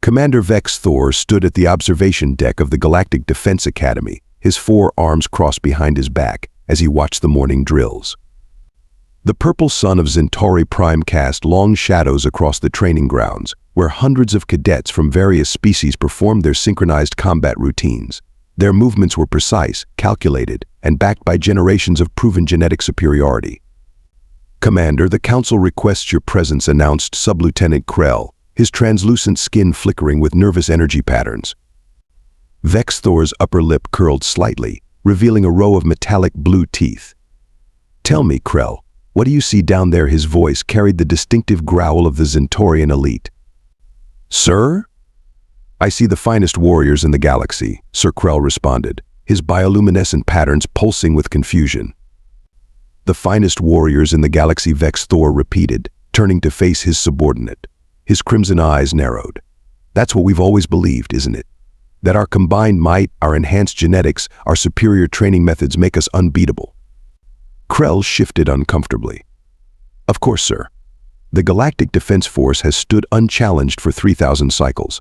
Commander Vex'thor stood at the observation deck of the Galactic Defense Academy, his 4 arms crossed behind his back as he watched the morning drills. The purple sun of Centauri Prime cast long shadows across the training grounds, where hundreds of cadets from various species performed their synchronized combat routines. Their movements were precise, calculated, and backed by generations of proven genetic superiority. "Commander, the Council requests your presence," announced Sub-Lieutenant Krell, his translucent skin flickering with nervous energy patterns. Vex'thor's upper lip curled slightly, revealing a row of metallic blue teeth. "Tell me, Krell, what do you see down there?" His voice carried the distinctive growl of the Centaurian elite. "Sir?" "I see the finest warriors in the galaxy," Sir Krell responded, his bioluminescent patterns pulsing with confusion. "The finest warriors in the galaxy," Vex'thor repeated, turning to face his subordinate. His crimson eyes narrowed. "That's what we've always believed, isn't it? That our combined might, our enhanced genetics, our superior training methods make us unbeatable." Krell shifted uncomfortably. "Of course, sir. The Galactic Defense Force has stood unchallenged for 3,000 cycles."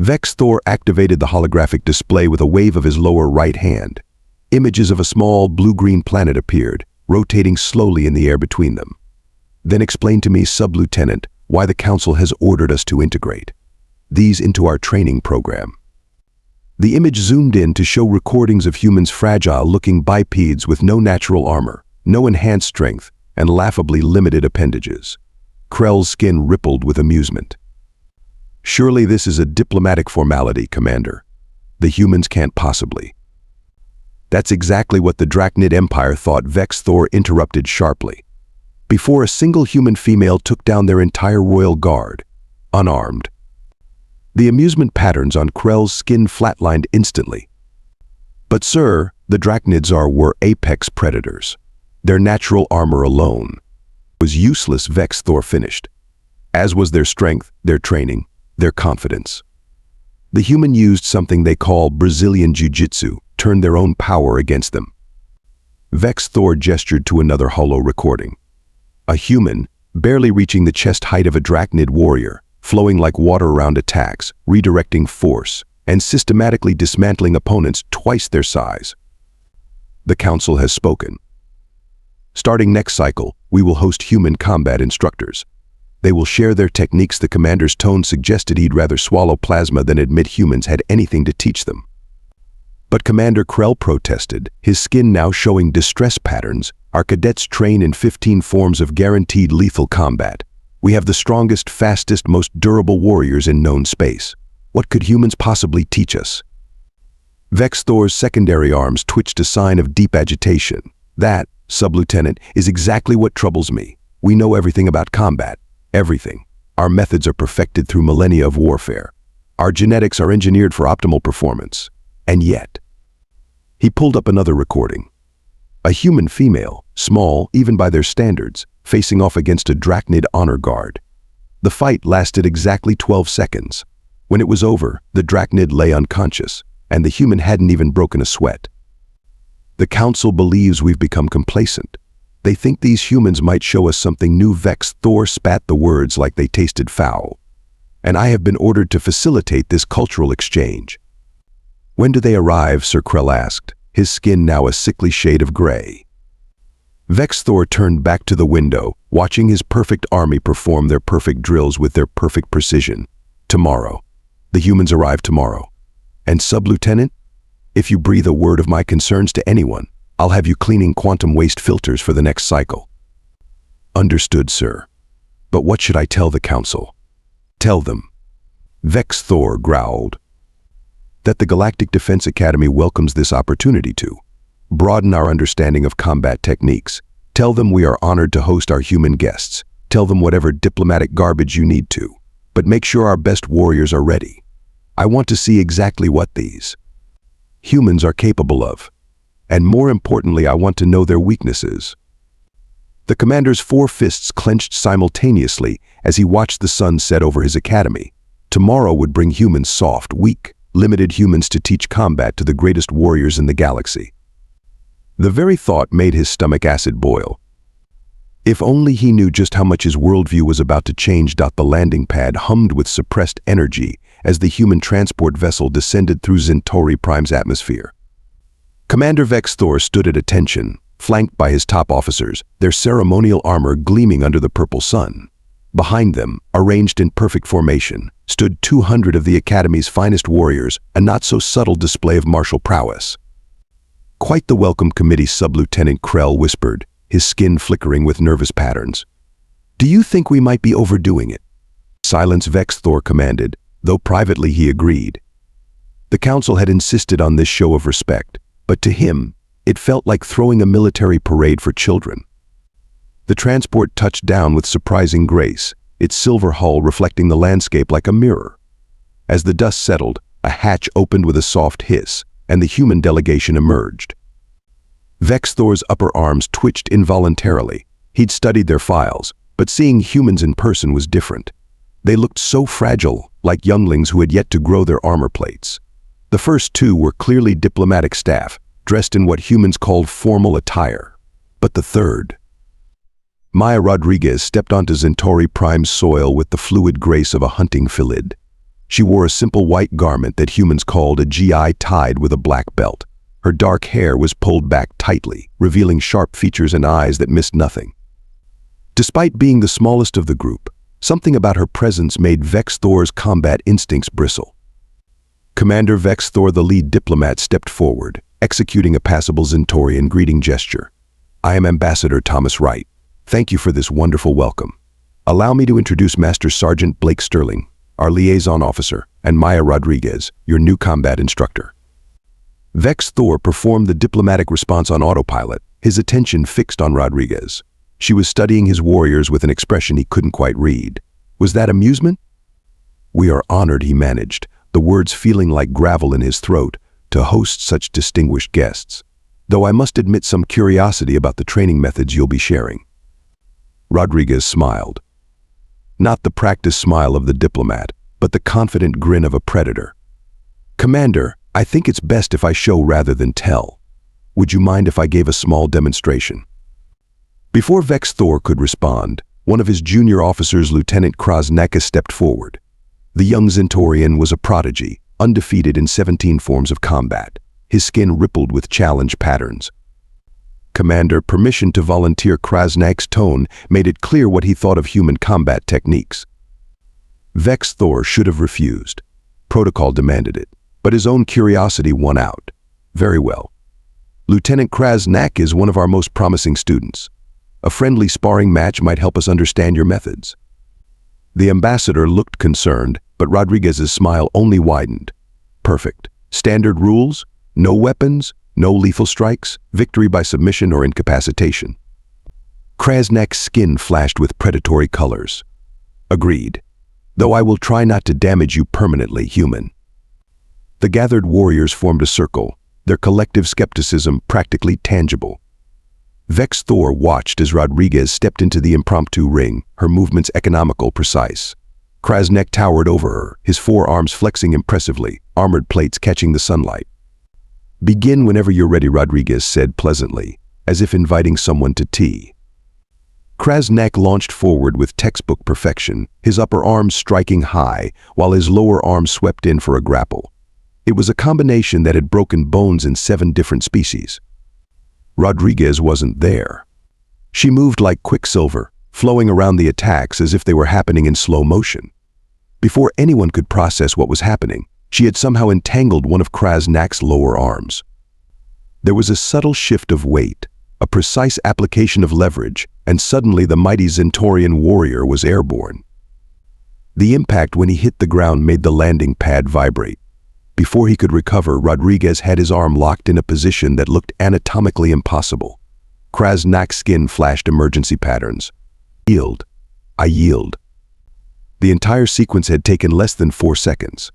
Vex'thor activated the holographic display with a wave of his lower right hand. Images of a small blue-green planet appeared, rotating slowly in the air between them. "Then explain to me, Sub-Lieutenant, why the Council has ordered us to integrate these into our training program." The image zoomed in to show recordings of humans, fragile-looking bipeds with no natural armor, no enhanced strength, and laughably limited appendages. Krell's skin rippled with amusement. "Surely this is a diplomatic formality, Commander. The humans can't possibly." "That's exactly what the Drachnid Empire thought," Vex'thor interrupted sharply. "Before a single human female took down their entire royal guard, unarmed." The amusement patterns on Krell's skin flatlined instantly. "But sir, the Drachnids were apex predators. Their natural armor alone was useless," Vex'thor finished, "as was their strength, their training, their confidence. The human used something they call Brazilian Jiu-Jitsu, turned their own power against them." Vex'thor gestured to another holo recording. A human, barely reaching the chest height of a Drachnid warrior, flowing like water around attacks, redirecting force, and systematically dismantling opponents twice their size. "The Council has spoken. Starting next cycle, we will host human combat instructors. They will share their techniques." The commander's tone suggested he'd rather swallow plasma than admit humans had anything to teach them. "But Commander," Krell protested, his skin now showing distress patterns, "our cadets train in 15 forms of guaranteed lethal combat. We have the strongest, fastest, most durable warriors in known space. What could humans possibly teach us?" Vex'thor's secondary arms twitched a sign of deep agitation. "That, Sub-Lieutenant, is exactly what troubles me. We know everything about combat. Everything. Our methods are perfected through millennia of warfare. Our genetics are engineered for optimal performance. And yet..." He pulled up another recording. A human female, small even by their standards, facing off against a Drachnid honor guard. The fight lasted exactly 12 seconds. When it was over, the Drachnid lay unconscious, and the human hadn't even broken a sweat. "The Council believes we've become complacent. They think these humans might show us something new." Vex'thor spat the words like they tasted foul. "And I have been ordered to facilitate this cultural exchange." "When do they arrive?" Sir Krell asked, his skin now a sickly shade of gray. Vex'thor turned back to the window, watching his perfect army perform their perfect drills with their perfect precision. "Tomorrow. The humans arrive tomorrow. And Sub-Lieutenant, if you breathe a word of my concerns to anyone, I'll have you cleaning quantum waste filters for the next cycle." "Understood, sir. But what should I tell the Council?" "Tell them," Vex'thor growled, "that the Galactic Defense Academy welcomes this opportunity to broaden our understanding of combat techniques. Tell them we are honored to host our human guests. Tell them whatever diplomatic garbage you need to. But make sure our best warriors are ready. I want to see exactly what these humans are capable of. And more importantly, I want to know their weaknesses." The commander's 4 fists clenched simultaneously as he watched the sun set over his academy. Tomorrow would bring humans soft, weak, limited humans to teach combat to the greatest warriors in the galaxy. The very thought made his stomach acid boil. If only he knew just how much his worldview was about to change. The landing pad hummed with suppressed energy as the human transport vessel descended through Centauri Prime's atmosphere. Commander Vex'thor stood at attention, flanked by his top officers, their ceremonial armor gleaming under the purple sun. Behind them, arranged in perfect formation, stood 200 of the Academy's finest warriors, a not-so-subtle display of martial prowess. "Quite the welcome committee," Sub-Lieutenant Krell whispered, his skin flickering with nervous patterns. "Do you think we might be overdoing it?" "Silence," Vex'thor commanded, though privately he agreed. The council had insisted on this show of respect, but to him, it felt like throwing a military parade for children. The transport touched down with surprising grace, its silver hull reflecting the landscape like a mirror. As the dust settled, a hatch opened with a soft hiss, and the human delegation emerged. Vex'thor's upper arms twitched involuntarily. He'd studied their files, but seeing humans in person was different. They looked so fragile, like younglings who had yet to grow their armor plates. The first two were clearly diplomatic staff, dressed in what humans called formal attire. But the third... Maya Rodriguez stepped onto Centauri Prime's soil with the fluid grace of a hunting Philid. She wore a simple white garment that humans called a GI tied with a black belt. Her dark hair was pulled back tightly, revealing sharp features and eyes that missed nothing. Despite being the smallest of the group, something about her presence made Vex'thor's combat instincts bristle. Commander Vex'thor, the lead diplomat, stepped forward, executing a passable Centaurian greeting gesture. "I am Ambassador Thomas Wright. Thank you for this wonderful welcome. Allow me to introduce Master Sergeant Blake Sterling, our liaison officer, and Maya Rodriguez, your new combat instructor." Vex'thor performed the diplomatic response on autopilot, his attention fixed on Rodriguez. She was studying his warriors with an expression he couldn't quite read. Was that amusement? "We are honored," he managed, the words feeling like gravel in his throat, "to host such distinguished guests. Though I must admit some curiosity about the training methods you'll be sharing." Rodriguez smiled. Not the practiced smile of the diplomat, but the confident grin of a predator. "Commander, I think it's best if I show rather than tell. Would you mind if I gave a small demonstration?" Before Vex'thor could respond, one of his junior officers, Lieutenant Kraz'nak, stepped forward. The young Centaurian was a prodigy, undefeated in 17 forms of combat. His skin rippled with challenge patterns. "Commander, permission to volunteer." Kraz'nak's tone made it clear what he thought of human combat techniques. Vex'thor should have refused. Protocol demanded it, but his own curiosity won out. "Very well. Lieutenant Kraz'nak is one of our most promising students. A friendly sparring match might help us understand your methods." The ambassador looked concerned, but Rodriguez's smile only widened. "Perfect. Standard rules? No weapons? No lethal strikes? Victory by submission or incapacitation?" Kraz'nak's skin flashed with predatory colors. "Agreed. Though I will try not to damage you permanently, human." The gathered warriors formed a circle, their collective skepticism practically tangible. Vex'thor watched as Rodriguez stepped into the impromptu ring, her movements economical, precise. Kraz'nak towered over her, his forearms flexing impressively, armored plates catching the sunlight. "Begin whenever you're ready," Rodriguez said pleasantly, as if inviting someone to tea. Kraz'nak launched forward with textbook perfection, his upper arms striking high, while his lower arms swept in for a grapple. It was a combination that had broken bones in 7 different species. Rodriguez wasn't there. She moved like quicksilver, flowing around the attacks as if they were happening in slow motion. Before anyone could process what was happening, she had somehow entangled one of Kraz'nak's lower arms. There was a subtle shift of weight, a precise application of leverage, and suddenly the mighty Centaurian warrior was airborne. The impact when he hit the ground made the landing pad vibrate. Before he could recover, Rodriguez had his arm locked in a position that looked anatomically impossible. Kraz'nak's skin flashed emergency patterns. "Yield. I yield." The entire sequence had taken less than 4 seconds.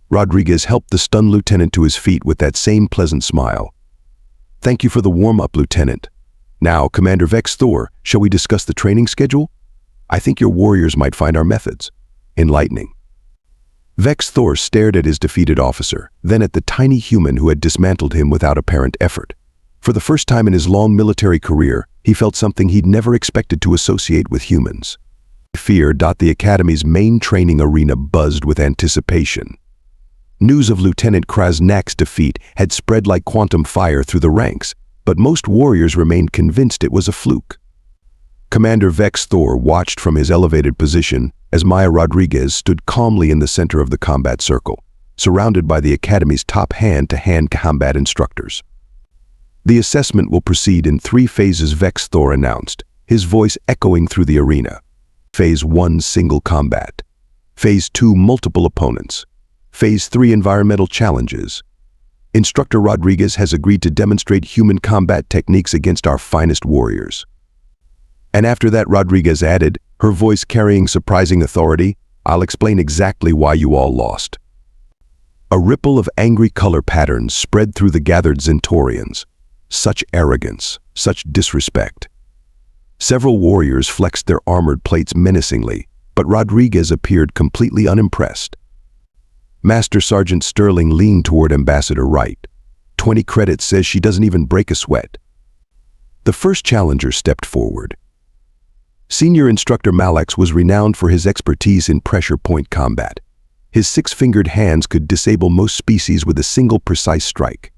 Rodriguez helped the stunned lieutenant to his feet with that same pleasant smile. "Thank you for the warm-up, Lieutenant. Now, Commander Vex'thor, shall we discuss the training schedule? I think your warriors might find our methods enlightening." Vex'thor stared at his defeated officer, then at the tiny human who had dismantled him without apparent effort. For the first time in his long military career, he felt something he'd never expected to associate with humans. Fear. The Academy's main training arena buzzed with anticipation. News of Lieutenant Kraz'nak's defeat had spread like quantum fire through the ranks, but most warriors remained convinced it was a fluke. Commander Vex'thor watched from his elevated position as Maya Rodriguez stood calmly in the center of the combat circle, surrounded by the Academy's top hand-to-hand combat instructors. The assessment will proceed in 3 phases, Vex'thor announced, his voice echoing through the arena. Phase 1, single combat. Phase 2, multiple opponents. Phase 3, environmental challenges. Instructor Rodriguez has agreed to demonstrate human combat techniques against our finest warriors. And after that, Rodriguez added, her voice carrying surprising authority, I'll explain exactly why you all lost. A ripple of angry color patterns spread through the gathered Zentorians. Such arrogance, such disrespect. Several warriors flexed their armored plates menacingly, but Rodriguez appeared completely unimpressed. Master Sergeant Sterling leaned toward Ambassador Wright. 20 credits says she doesn't even break a sweat. The first challenger stepped forward. Senior Instructor Malex was renowned for his expertise in pressure point combat. His 6-fingered hands could disable most species with a single precise strike.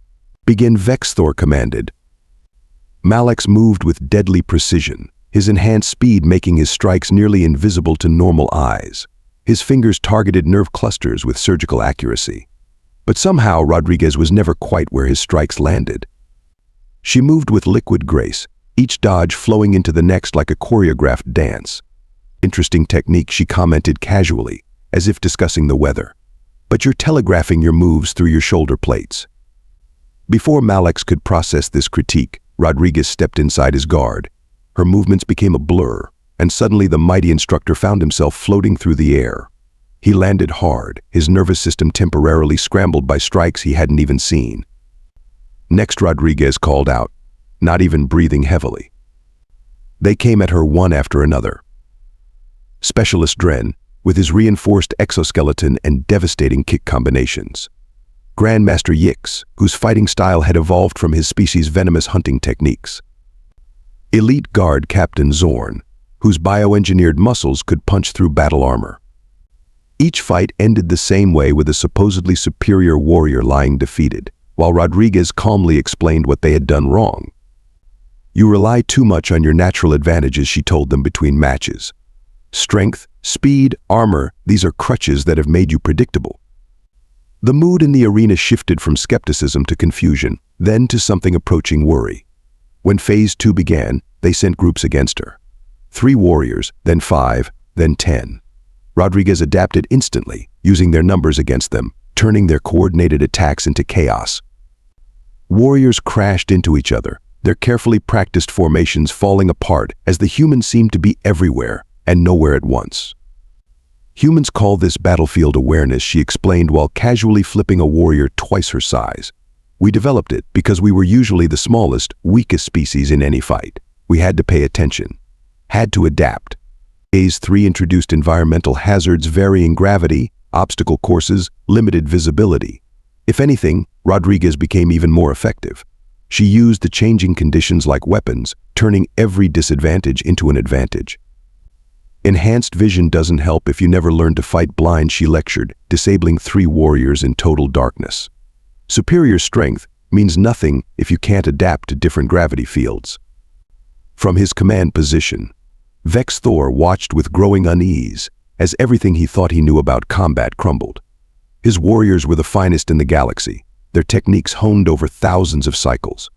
Begin, Vex'thor commanded. Malex moved with deadly precision, his enhanced speed making his strikes nearly invisible to normal eyes. His fingers targeted nerve clusters with surgical accuracy. But somehow Rodriguez was never quite where his strikes landed. She moved with liquid grace, each dodge flowing into the next like a choreographed dance. Interesting technique, she commented casually, as if discussing the weather. But you're telegraphing your moves through your shoulder plates. Before Malex could process this critique, Rodriguez stepped inside his guard. Her movements became a blur, and suddenly the mighty instructor found himself floating through the air. He landed hard, his nervous system temporarily scrambled by strikes he hadn't even seen. Next, Rodriguez called out, not even breathing heavily. They came at her one after another. Specialist Dren, with his reinforced exoskeleton and devastating kick combinations. Grandmaster Yix, whose fighting style had evolved from his species' venomous hunting techniques. Elite Guard Captain Zorn, whose bioengineered muscles could punch through battle armor. Each fight ended the same way, with a supposedly superior warrior lying defeated, while Rodriguez calmly explained what they had done wrong. You rely too much on your natural advantages, she told them between matches. Strength, speed, armor, these are crutches that have made you predictable. The mood in the arena shifted from skepticism to confusion, then to something approaching worry. When Phase 2 began, they sent groups against her. 3 warriors, then 5, then 10. Rodriguez adapted instantly, using their numbers against them, turning their coordinated attacks into chaos. Warriors crashed into each other, their carefully practiced formations falling apart as the humans seemed to be everywhere and nowhere at once. Humans call this battlefield awareness, she explained while casually flipping a warrior twice her size. We developed it because we were usually the smallest, weakest species in any fight. We had to pay attention. Had to adapt. Phase 3 introduced environmental hazards, varying gravity, obstacle courses, limited visibility. If anything, Rodriguez became even more effective. She used the changing conditions like weapons, turning every disadvantage into an advantage. Enhanced vision doesn't help if you never learn to fight blind, she lectured, disabling 3 warriors in total darkness. Superior strength means nothing if you can't adapt to different gravity fields. From his command position, Vex'thor watched with growing unease as everything he thought he knew about combat crumbled. His warriors were the finest in the galaxy, their techniques honed over thousands of cycles.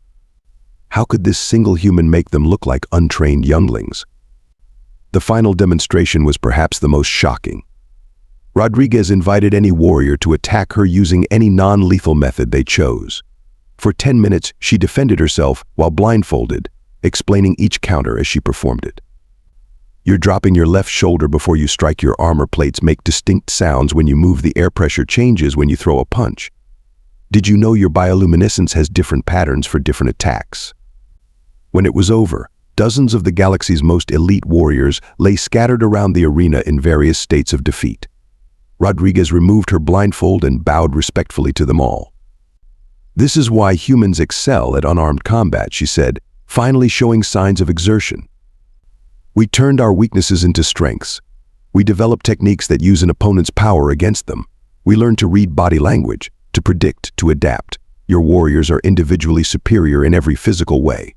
How could this single human make them look like untrained younglings? The final demonstration was perhaps the most shocking. Rodriguez invited any warrior to attack her using any non-lethal method they chose. For 10 minutes, she defended herself while blindfolded, explaining each counter as she performed it. You're dropping your left shoulder before you strike. Your armor plates make distinct sounds when you move. The air pressure changes when you throw a punch. Did you know your bioluminescence has different patterns for different attacks? When it was over, dozens of the galaxy's most elite warriors lay scattered around the arena in various states of defeat. Rodriguez removed her blindfold and bowed respectfully to them all. This is why humans excel at unarmed combat, she said, finally showing signs of exertion. We turned our weaknesses into strengths. We developed techniques that use an opponent's power against them. We learned to read body language, to predict, to adapt. Your warriors are individually superior in every physical way.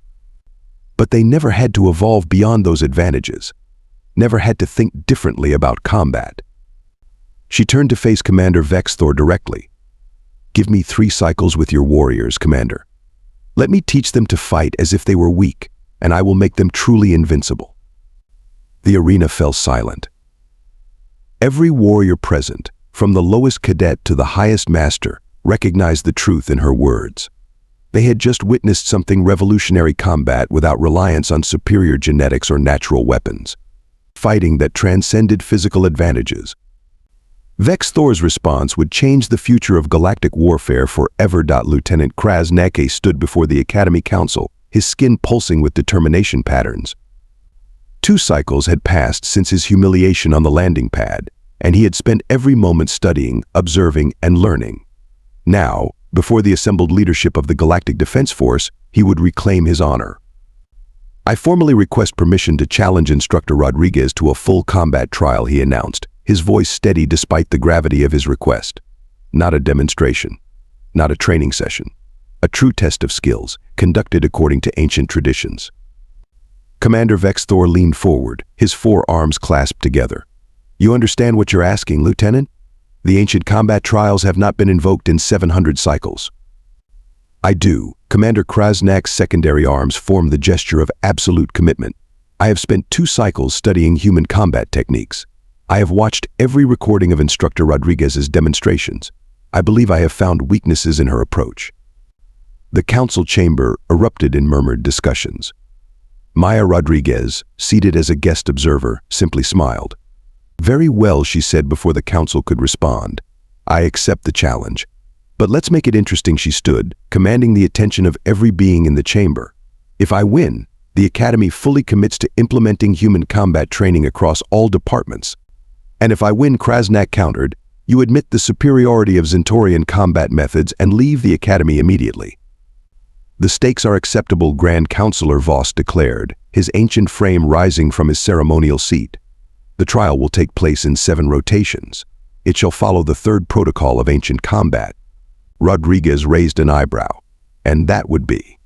But they never had to evolve beyond those advantages, never had to think differently about combat. She turned to face Commander Vex'thor directly. Give me 3 cycles with your warriors, Commander. Let me teach them to fight as if they were weak, and I will make them truly invincible. The arena fell silent. Every warrior present, from the lowest cadet to the highest master, recognized the truth in her words. They had just witnessed something revolutionary: combat without reliance on superior genetics or natural weapons. Fighting that transcended physical advantages. Vex'thor's response would change the future of galactic warfare forever. Lieutenant Kraz'nak stood before the Academy Council, his skin pulsing with determination patterns. 2 cycles had passed since his humiliation on the landing pad, and he had spent every moment studying, observing, and learning. Now, before the assembled leadership of the Galactic Defense Force, he would reclaim his honor. I formally request permission to challenge Instructor Rodriguez to a full combat trial, he announced, his voice steady despite the gravity of his request. Not a demonstration, not a training session, a true test of skills, conducted according to ancient traditions. Commander Vex'thor leaned forward, his 4 arms clasped together. You understand what you're asking, Lieutenant? The ancient combat trials have not been invoked in 700 cycles. I do. Commander Kraz'nak's secondary arms formed the gesture of absolute commitment. I have spent 2 cycles studying human combat techniques. I have watched every recording of Instructor Rodriguez's demonstrations. I believe I have found weaknesses in her approach. The council chamber erupted in murmured discussions. Maya Rodriguez, seated as a guest observer, simply smiled. Very well, she said before the council could respond. I accept the challenge. But let's make it interesting. She stood, commanding the attention of every being in the chamber. If I win, the Academy fully commits to implementing human combat training across all departments. And if I win, Kraz'nak countered, you admit the superiority of Zentorian combat methods and leave the Academy immediately. The stakes are acceptable, Grand Counselor Voss declared, his ancient frame rising from his ceremonial seat. The trial will take place in 7 rotations. It shall follow the 3rd protocol of ancient combat. Rodriguez raised an eyebrow. And that would be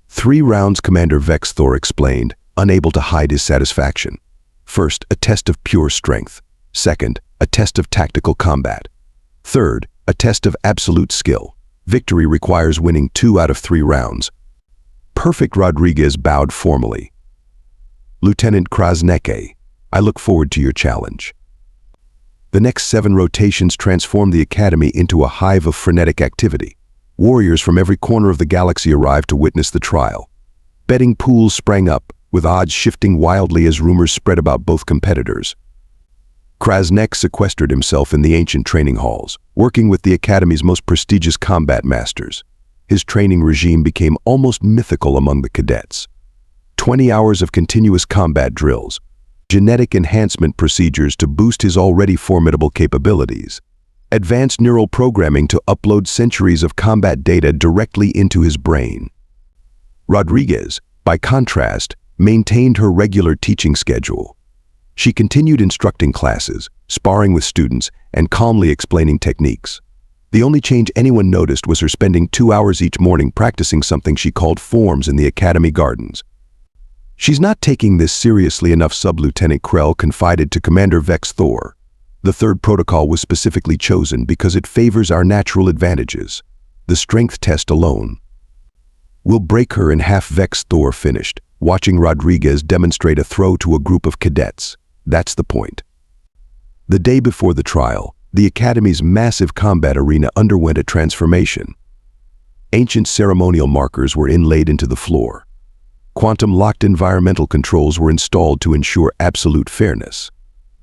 3 rounds, Commander Vex'thor explained, unable to hide his satisfaction. First, a test of pure strength. Second, a test of tactical combat. Third, a test of absolute skill. Victory requires winning 2 out of 3 rounds. Perfect. Rodriguez bowed formally. Lieutenant Kraz'nak, I look forward to your challenge. The next 7 rotations transformed the Academy into a hive of frenetic activity. Warriors from every corner of the galaxy arrived to witness the trial. Betting pools sprang up, with odds shifting wildly as rumors spread about both competitors. Kraz'nak sequestered himself in the ancient training halls, working with the Academy's most prestigious combat masters. His training regime became almost mythical among the cadets. 20 hours of continuous combat drills, genetic enhancement procedures to boost his already formidable capabilities, advanced neural programming to upload centuries of combat data directly into his brain. Rodriguez, by contrast, maintained her regular teaching schedule. She continued instructing classes, sparring with students, and calmly explaining techniques. The only change anyone noticed was her spending 2 hours each morning practicing something she called forms in the Academy gardens. She's not taking this seriously enough, Sub-Lieutenant Krell confided to Commander Vex'thor. The 3rd protocol was specifically chosen because it favors our natural advantages. The strength test alone will break her in half. Vex'thor finished, watching Rodriguez demonstrate a throw to a group of cadets. That's the point. The day before the trial, the Academy's massive combat arena underwent a transformation. Ancient ceremonial markers were inlaid into the floor. Quantum-locked environmental controls were installed to ensure absolute fairness.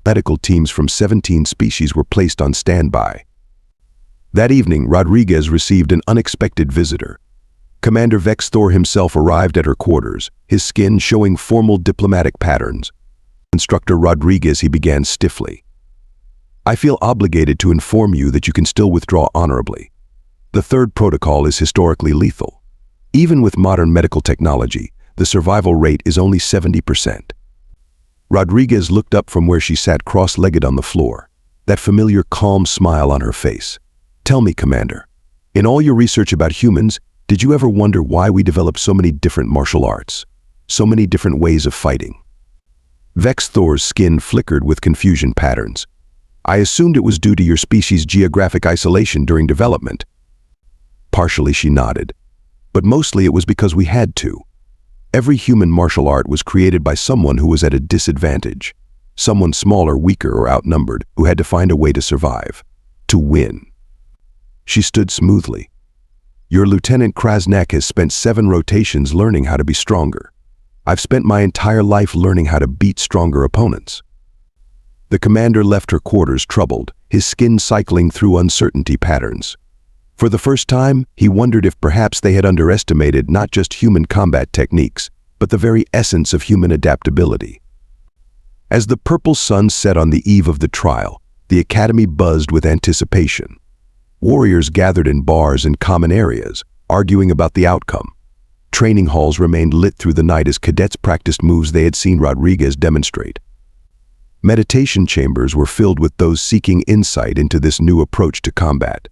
Medical teams from 17 species were placed on standby. That evening, Rodriguez received an unexpected visitor. Commander Vex'thor himself arrived at her quarters, his skin showing formal diplomatic patterns. Instructor Rodriguez, he began stiffly. I feel obligated to inform you that you can still withdraw honorably. The third protocol is historically lethal. Even with modern medical technology, the survival rate is only 70%. Rodriguez looked up from where she sat cross-legged on the floor, that familiar calm smile on her face. Tell me, Commander, in all your research about humans, did you ever wonder why we developed so many different martial arts, so many different ways of fighting? Vex'thor's skin flickered with confusion patterns. I assumed it was due to your species' geographic isolation during development. Partially, she nodded. But mostly it was because we had to. Every human martial art was created by someone who was at a disadvantage. Someone smaller, weaker, or outnumbered who had to find a way to survive. To win. She stood smoothly. Your Lieutenant Kraz'nak has spent 7 rotations learning how to be stronger. I've spent my entire life learning how to beat stronger opponents. The commander left her quarters troubled, his skin cycling through uncertainty patterns. For the first time, he wondered if perhaps they had underestimated not just human combat techniques, but the very essence of human adaptability. As the purple sun set on the eve of the trial, the academy buzzed with anticipation. Warriors gathered in bars and common areas, arguing about the outcome. Training halls remained lit through the night as cadets practiced moves they had seen Rodriguez demonstrate. Meditation chambers were filled with those seeking insight into this new approach to combat.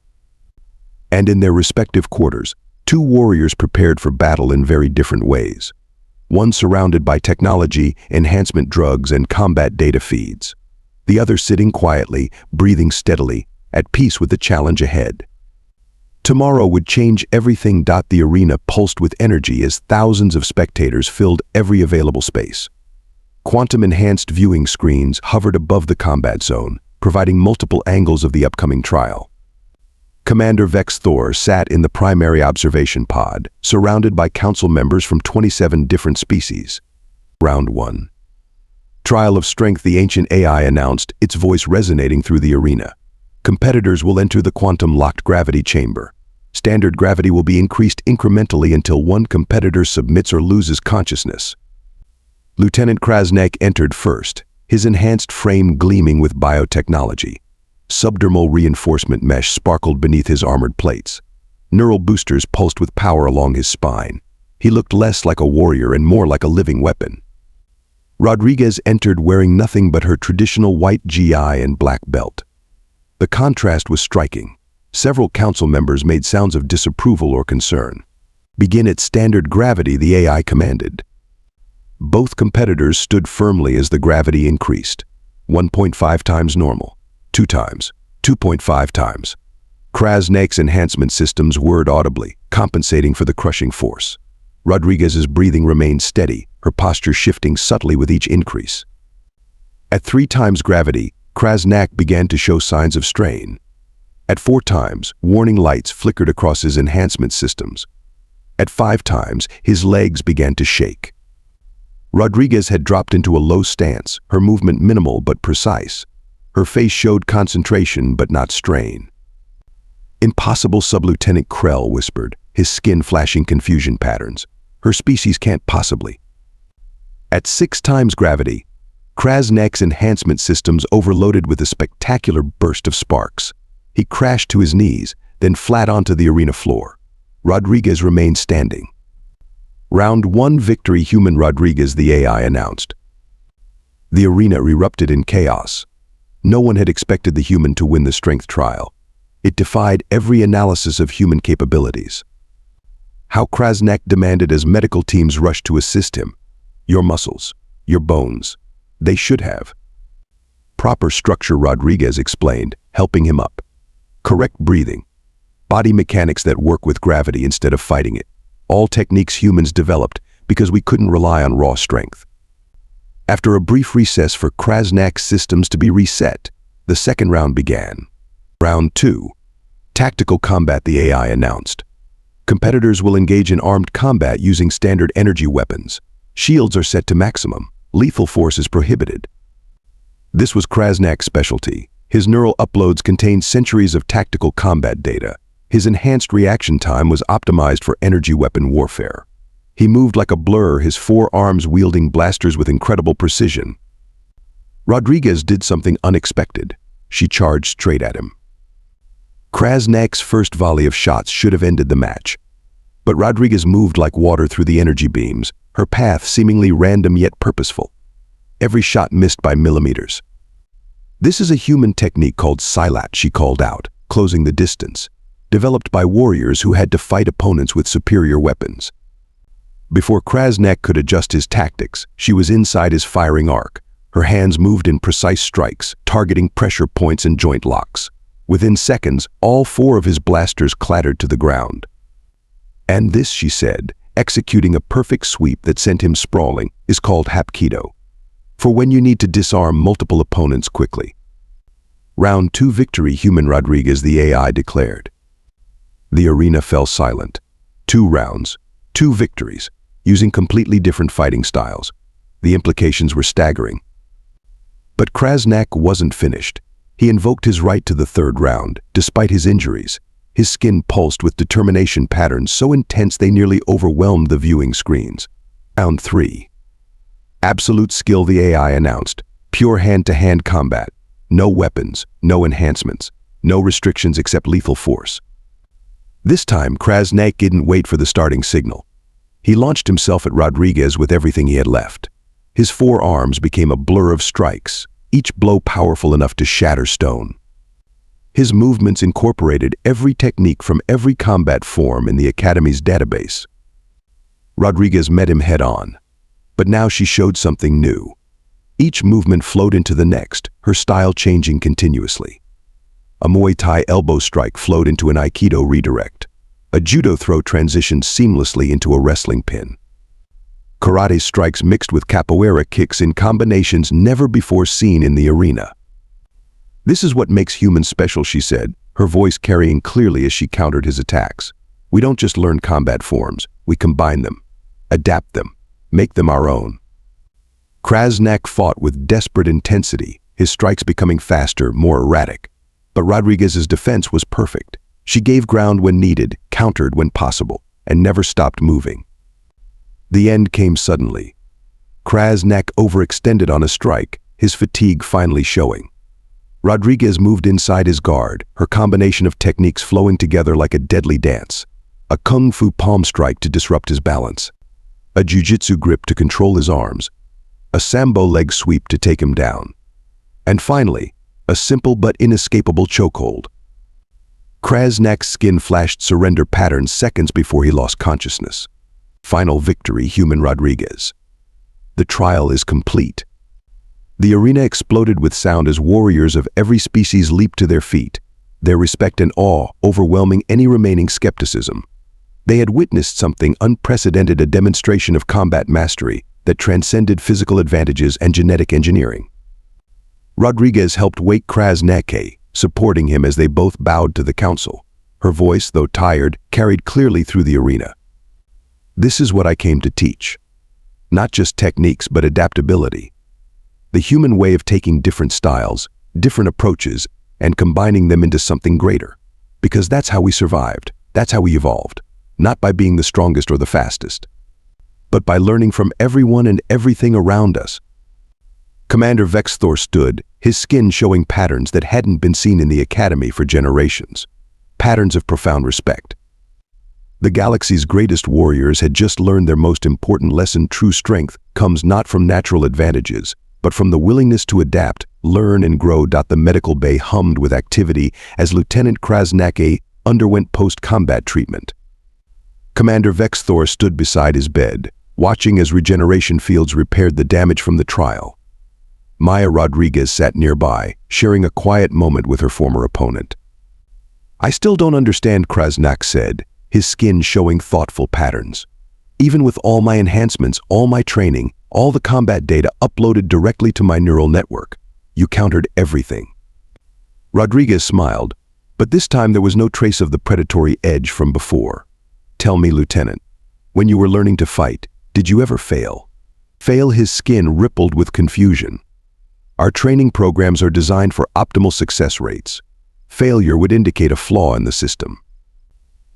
And in their respective quarters, 2 warriors prepared for battle in very different ways. One surrounded by technology, enhancement drugs, and combat data feeds. The other sitting quietly, breathing steadily, at peace with the challenge ahead. Tomorrow would change everything. The arena pulsed with energy as thousands of spectators filled every available space. Quantum-enhanced viewing screens hovered above the combat zone, providing multiple angles of the upcoming trial. Commander Vex'thor sat in the primary observation pod, surrounded by council members from 27 different species. Round 1. Trial of Strength. The ancient AI announced, its voice resonating through the arena. Competitors will enter the quantum-locked gravity chamber. Standard gravity will be increased incrementally until one competitor submits or loses consciousness. Lieutenant Kraz'nak entered first, his enhanced frame gleaming with biotechnology. Subdermal reinforcement mesh sparkled beneath his armored plates. Neural boosters pulsed with power along his spine. He looked less like a warrior and more like a living weapon. Rodriguez entered wearing nothing but her traditional white GI and black belt. The contrast was striking. Several council members made sounds of disapproval or concern. Begin at standard gravity, the AI commanded. Both competitors stood firmly as the gravity increased. 1.5 times normal. 2 times. 2.5 times. Kraz'nak's enhancement systems whirred audibly, compensating for the crushing force. Rodriguez's breathing remained steady, her posture shifting subtly with each increase. At 3 times gravity, Kraz'nak began to show signs of strain. At 4 times, warning lights flickered across his enhancement systems. At 5 times, his legs began to shake. Rodriguez had dropped into a low stance, her movement minimal but precise. Her face showed concentration but not strain. Impossible, Sub-Lieutenant Krell whispered, his skin flashing confusion patterns. Her species can't possibly. At 6 times gravity, Kraz'nak's enhancement systems overloaded with a spectacular burst of sparks. He crashed to his knees, then flat onto the arena floor. Rodriguez remained standing. Round 1 victory. Human. Rodriguez, the AI announced. The arena erupted in chaos. No one had expected the human to win the strength trial. It defied every analysis of human capabilities. How Kraz'nak demanded as medical teams rushed to assist him. Your muscles, your bones. They should have. Proper structure, Rodriguez explained, helping him up. Correct breathing. Body mechanics that work with gravity instead of fighting it. All techniques humans developed because we couldn't rely on raw strength. After a brief recess for Kraz'nak's systems to be reset, the second round began. Round 2. Tactical combat, the AI announced. Competitors will engage in armed combat using standard energy weapons. Shields are set to maximum. Lethal force is prohibited. This was Kraz'nak's specialty. His neural uploads contained centuries of tactical combat data. His enhanced reaction time was optimized for energy weapon warfare. He moved like a blur, his 4 arms wielding blasters with incredible precision. Rodriguez did something unexpected. She charged straight at him. Kraz'nak's first volley of shots should have ended the match. But Rodriguez moved like water through the energy beams, her path seemingly random yet purposeful. Every shot missed by millimeters. This is a human technique called silat, she called out, closing the distance, developed by warriors who had to fight opponents with superior weapons. Before Kraz'nak could adjust his tactics, she was inside his firing arc. Her hands moved in precise strikes, targeting pressure points and joint locks. Within seconds, all 4 of his blasters clattered to the ground. And this, she said, executing a perfect sweep that sent him sprawling, is called hapkido. For when you need to disarm multiple opponents quickly. Round 2 victory, human Rodriguez, the AI declared. The arena fell silent. 2 rounds, 2 victories, using completely different fighting styles. The implications were staggering. But Kraz'nak wasn't finished. He invoked his right to the 3rd round, despite his injuries. His skin pulsed with determination patterns so intense they nearly overwhelmed the viewing screens. Round 3. Absolute skill, the AI announced. Pure hand-to-hand combat. No weapons, no enhancements, no restrictions except lethal force. This time, Kraz'nak didn't wait for the starting signal. He launched himself at Rodriguez with everything he had left. His 4 arms became a blur of strikes, each blow powerful enough to shatter stone. His movements incorporated every technique from every combat form in the Academy's database. Rodriguez met him head-on, but now she showed something new. Each movement flowed into the next, her style changing continuously. A Muay Thai elbow strike flowed into an Aikido redirect. A judo throw transitioned seamlessly into a wrestling pin. Karate strikes mixed with capoeira kicks in combinations never before seen in the arena. This is what makes humans special, she said, her voice carrying clearly as she countered his attacks. We don't just learn combat forms, we combine them, adapt them, make them our own. Kraz'nak fought with desperate intensity, his strikes becoming faster, more erratic. But Rodriguez's defense was perfect. She gave ground when needed, countered when possible, and never stopped moving. The end came suddenly. Kraz'nak overextended on a strike, his fatigue finally showing. Rodriguez moved inside his guard, her combination of techniques flowing together like a deadly dance. A kung fu palm strike to disrupt his balance. A jiu-jitsu grip to control his arms. A sambo leg sweep to take him down. And finally, a simple but inescapable chokehold. Kraz'nak's skin flashed surrender patterns seconds before he lost consciousness. Final victory, human Rodriguez. The trial is complete. The arena exploded with sound as warriors of every species leaped to their feet, their respect and awe overwhelming any remaining skepticism. They had witnessed something unprecedented, a demonstration of combat mastery that transcended physical advantages and genetic engineering. Rodriguez helped wake Kraz'nak, supporting him as they both bowed to the council. Her voice, though tired, carried clearly through the arena. This is what I came to teach. Not just techniques, but adaptability. The human way of taking different styles, different approaches, and combining them into something greater. Because that's how we survived, that's how we evolved. Not by being the strongest or the fastest, but by learning from everyone and everything around us. Commander Vex'thor stood, his skin showing patterns that hadn't been seen in the Academy for generations. Patterns of profound respect. The galaxy's greatest warriors had just learned their most important lesson: true strength comes not from natural advantages, but from the willingness to adapt, learn, and grow. The medical bay hummed with activity as Lieutenant Kraz'nak underwent post-combat treatment. Commander Vex'thor stood beside his bed, watching as regeneration fields repaired the damage from the trial. Maya Rodriguez sat nearby, sharing a quiet moment with her former opponent. I still don't understand, Kraz'nak said, his skin showing thoughtful patterns. Even with all my enhancements, all my training, all the combat data uploaded directly to my neural network, you countered everything. Rodriguez smiled, but this time there was no trace of the predatory edge from before. Tell me, Lieutenant, when you were learning to fight, did you ever fail? Fail? His skin rippled with confusion. Our training programs are designed for optimal success rates. Failure would indicate a flaw in the system.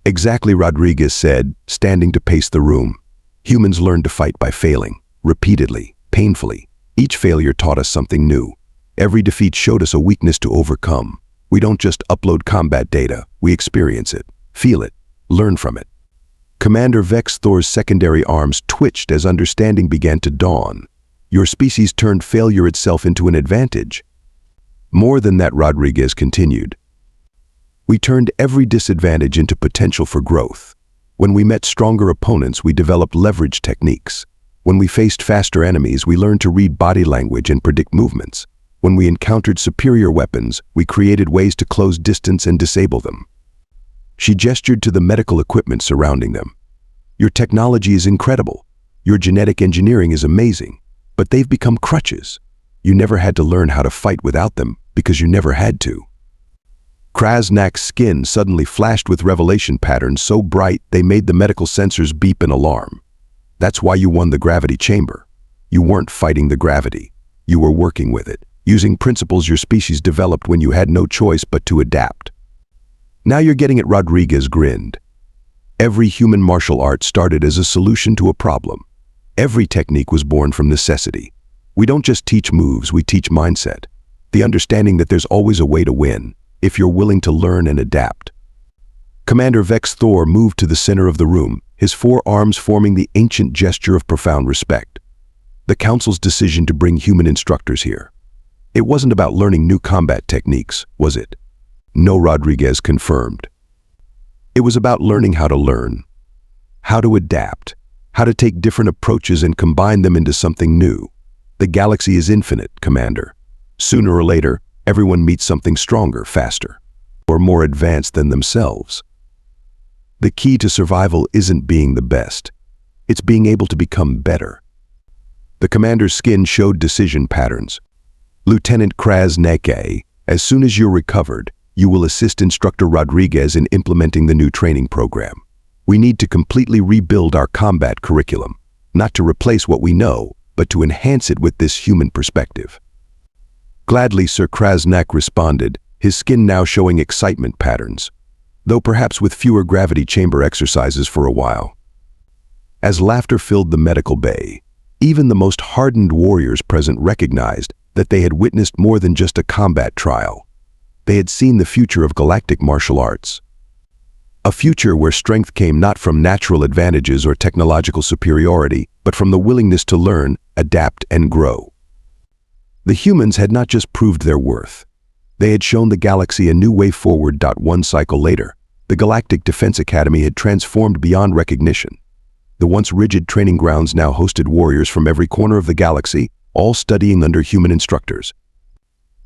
Exactly, Rodriguez said, standing to pace the room. Humans learn to fight by failing, repeatedly, painfully. Each failure taught us something new. Every defeat showed us a weakness to overcome. We don't just upload combat data, we experience it, feel it, learn from it. Commander Vex'thor's secondary arms twitched as understanding began to dawn. Your species turned failure itself into an advantage. More than that, Rodriguez continued. We turned every disadvantage into potential for growth. When we met stronger opponents, we developed leverage techniques. When we faced faster enemies, we learned to read body language and predict movements. When we encountered superior weapons, we created ways to close distance and disable them. She gestured to the medical equipment surrounding them. Your technology is incredible. Your genetic engineering is amazing. But they've become crutches. You never had to learn how to fight without them because you never had to. Kraz'nak's skin suddenly flashed with revelation patterns so bright they made the medical sensors beep in alarm. That's why you won the gravity chamber. You weren't fighting the gravity. You were working with it, using principles your species developed when you had no choice but to adapt. Now you're getting it, Rodriguez grinned. Every human martial art started as a solution to a problem. Every technique was born from necessity. We don't just teach moves, we teach mindset. The understanding that there's always a way to win, if you're willing to learn and adapt. Commander Vex'thor moved to the center of the room, his forearms forming the ancient gesture of profound respect. The Council's decision to bring human instructors here. It wasn't about learning new combat techniques, was it? No, Rodriguez confirmed. It was about learning how to learn, how to adapt, how to take different approaches and combine them into something new. The galaxy is infinite, Commander. Sooner or later, everyone meets something stronger, faster, or more advanced than themselves. The key to survival isn't being the best. It's being able to become better. The commander's skin showed decision patterns. Lieutenant Kraz'nak, as soon as you're recovered, you will assist Instructor Rodriguez in implementing the new training program. We need to completely rebuild our combat curriculum, not to replace what we know, but to enhance it with this human perspective. Gladly, Sir Kraz'nak responded, his skin now showing excitement patterns, though perhaps with fewer gravity chamber exercises for a while. As laughter filled the medical bay, even the most hardened warriors present recognized that they had witnessed more than just a combat trial. They had seen the future of galactic martial arts. A future where strength came not from natural advantages or technological superiority, but from the willingness to learn, adapt, and grow. The humans had not just proved their worth. They had shown the galaxy a new way forward. One cycle later, the Galactic Defense Academy had transformed beyond recognition. The once rigid training grounds now hosted warriors from every corner of the galaxy, all studying under human instructors.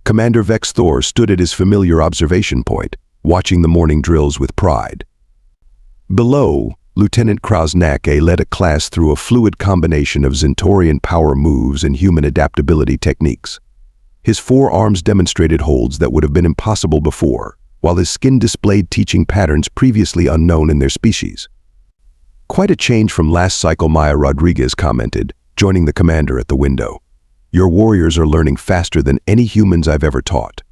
Commander Vex'thor stood at his familiar observation point, watching the morning drills with pride. Below, Lieutenant Kraz'nak led a class through a fluid combination of Zentorian power moves and human adaptability techniques. His forearms demonstrated holds that would have been impossible before, while his skin displayed teaching patterns previously unknown in their species. Quite a change from last cycle, Maya Rodriguez commented, joining the commander at the window. Your warriors are learning faster than any humans I've ever taught.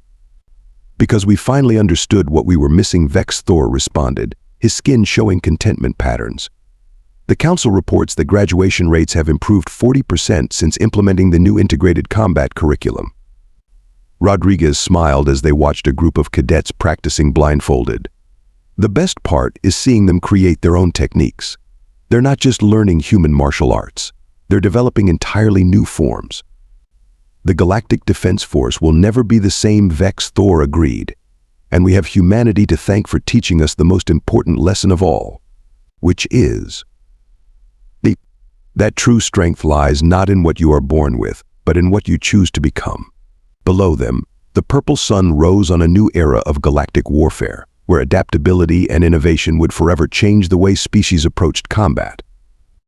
Because we finally understood what we were missing, Vex'thor responded, his skin showing contentment patterns. The Council reports that graduation rates have improved 40% since implementing the new integrated combat curriculum. Rodriguez smiled as they watched a group of cadets practicing blindfolded. The best part is seeing them create their own techniques. They're not just learning human martial arts. They're developing entirely new forms. The Galactic Defense Force will never be the same, Vex'thor agreed. And we have humanity to thank for teaching us the most important lesson of all, which is that true strength lies not in what you are born with, but in what you choose to become. Below them, the purple sun rose on a new era of galactic warfare, where adaptability and innovation would forever change the way species approached combat.